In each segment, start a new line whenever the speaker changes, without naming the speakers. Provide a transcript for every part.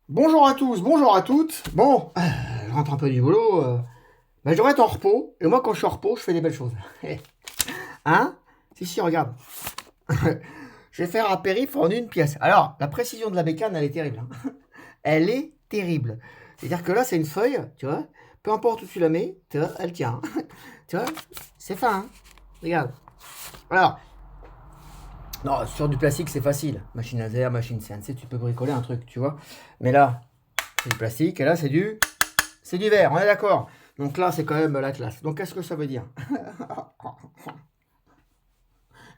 Bonjour à tous, bonjour à toutes. Bon, je rentre un peu du boulot. Je devrais être en repos. Et moi, quand je suis en repos, je fais des belles choses. Hein? Si, si, regarde. Je vais faire un périph' en une pièce. Alors, la précision de la bécane, elle est terrible, hein. Elle est terrible. C'est-à-dire que là, c'est une feuille, tu vois. Peu importe où tu la mets, tu vois, elle tient. Tu vois, c'est fin, hein. Regarde. Alors, non, sur du plastique, c'est facile. Machine laser, machine CNC, tu peux bricoler un truc, tu vois. Mais là, c'est du plastique, et là, c'est du verre, on est d'accord. Donc là, c'est quand même la classe. Donc, qu'est-ce que ça veut dire?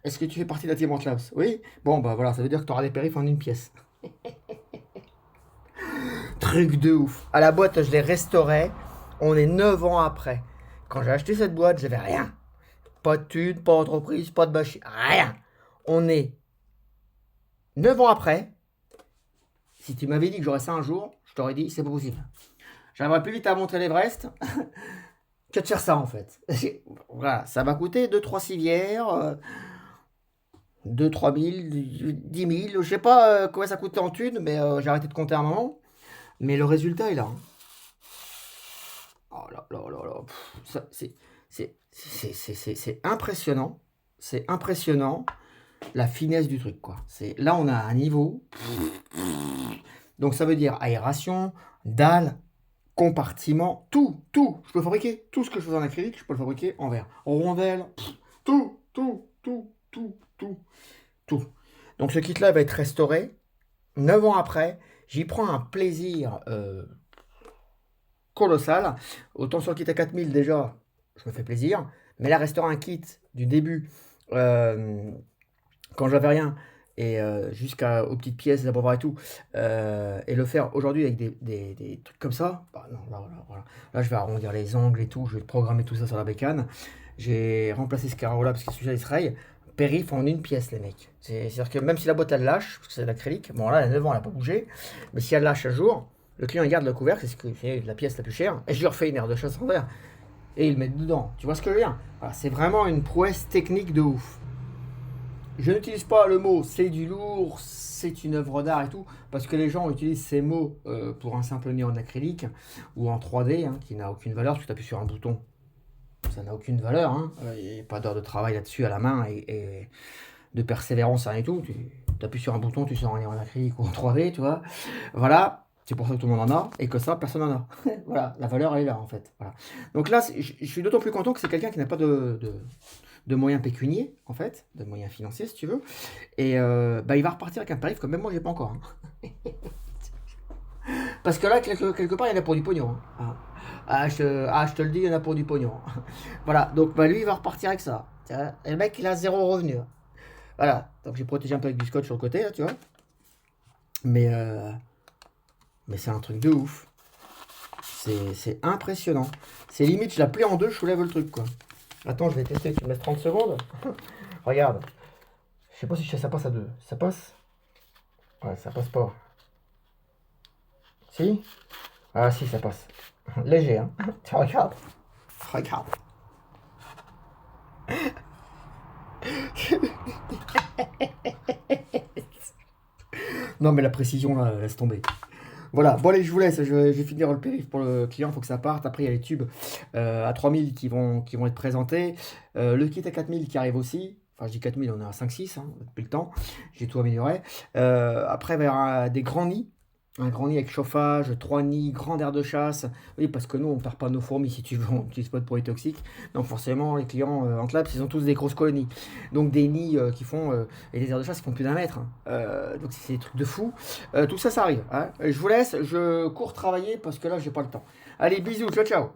Est-ce que tu fais partie de la Team Class? Oui. Bon, bah voilà, ça veut dire que tu auras des périphes en une pièce. Truc de ouf. À la boîte, je l'ai restaurée. On est 9 ans après. Quand j'ai acheté cette boîte, j'avais rien. Pas de thunes, pas d'entreprise, pas de bâcher, rien. On est 9 ans après. Si tu m'avais dit que j'aurais ça un jour, je t'aurais dit, c'est pas possible. J'aimerais plus vite à monter l'Everest que de faire ça en fait. Voilà, ça m'a coûté 2-3 civières, 2-3 000, 10 000, je sais pas combien ça coûtait en thunes, mais j'ai arrêté de compter un moment. Mais le résultat est là, hein. Oh là là là là, c'est impressionnant. C'est impressionnant la finesse du truc, quoi. Là, on a un niveau. Donc ça veut dire aération, dalle, compartiment, tout. Je peux fabriquer tout ce que je fais en acrylique, je peux le fabriquer en verre. Rondelle, tout. Donc ce kit-là va être restauré. 9 ans après, j'y prends un plaisir colossal. Autant sur le kit à 4000 déjà, je me fais plaisir. Mais là, restaurer un kit du début, euh, quand j'avais rien, et jusqu'aux petites pièces, la pauvre et tout, et le faire aujourd'hui avec des trucs comme ça, bah non, là, voilà. Là, je vais arrondir les angles et tout, je vais programmer tout ça sur la bécane. J'ai remplacé ce carreau-là parce que celui-là, il se raye. Périph' en une pièce, les mecs. C'est-à-dire que même si la boîte, elle lâche, parce que c'est de l'acrylique, bon, là, elle a 9 ans, elle n'a pas bougé, mais si elle lâche un jour, le client, il garde le couvercle, c'est ce que c'est la pièce la plus chère, et je lui refais une aire de chasse en verre, et il le met dedans. Tu vois ce que je veux dire? Voilà, c'est vraiment une prouesse technique de ouf. Je n'utilise pas le mot c'est du lourd, c'est une œuvre d'art et tout, parce que les gens utilisent ces mots pour un simple néon en acrylique ou en 3D, hein, qui n'a aucune valeur, parce que tu appuies sur un bouton, ça n'a aucune valeur, hein. Il n'y a pas d'heure de travail là-dessus à la main et de persévérance, rien et tout. Tu appuies sur un bouton, tu sors un néon en acrylique ou en 3D, tu vois. Voilà, c'est pour ça que tout le monde en a, et que ça, personne n'en a. Voilà, la valeur, elle est là, en fait. Voilà. Donc là, je suis d'autant plus content que c'est quelqu'un qui n'a pas de moyens pécuniers, en fait, de moyens financiers, si tu veux. Et il va repartir avec un tarif que même moi, j'ai pas encore, hein. Parce que là, quelque part, il y en a pour du pognon, hein. Je te le dis, il y en a pour du pognon. Voilà, donc lui, il va repartir avec ça. Et le mec, il a zéro revenu. Voilà, donc j'ai protégé un peu avec du scotch sur le côté, là, tu vois. Mais, euh, mais c'est un truc de ouf. C'est impressionnant. C'est limite, je la plie en deux, je soulève le truc, quoi. Attends, je vais tester, tu me laisses 30 secondes. Regarde. Je sais pas si ça passe à deux. Ça passe? Ouais, ça passe pas. Si? Ah si, ça passe. Léger, hein. Tu regardes. Regarde. Non mais la précision là, laisse tomber. Voilà, bon allez, je vous laisse, je vais finir le périph' pour le client, faut que ça parte. Après, il y a les tubes à 3000 qui vont être présentés. Le kit à 4000 qui arrive aussi. Enfin, je dis 4000, on est à 5-6 hein, depuis le temps. J'ai tout amélioré. Après, il va y avoir des grands nids. Un grand nid avec chauffage, 3 nids, grand air de chasse. Oui, parce que nous, on ne perd pas nos fourmis, si tu veux, on n'utilise pas de produits toxiques. Donc forcément, les clients en Claps, ils ont tous des grosses colonies. Donc des nids qui font, et des aires de chasse qui font plus d'un mètre, hein. Donc c'est des trucs de fou. Tout ça, ça arrive, hein. Je vous laisse, je cours travailler parce que là, j'ai pas le temps. Allez, bisous, ciao, ciao.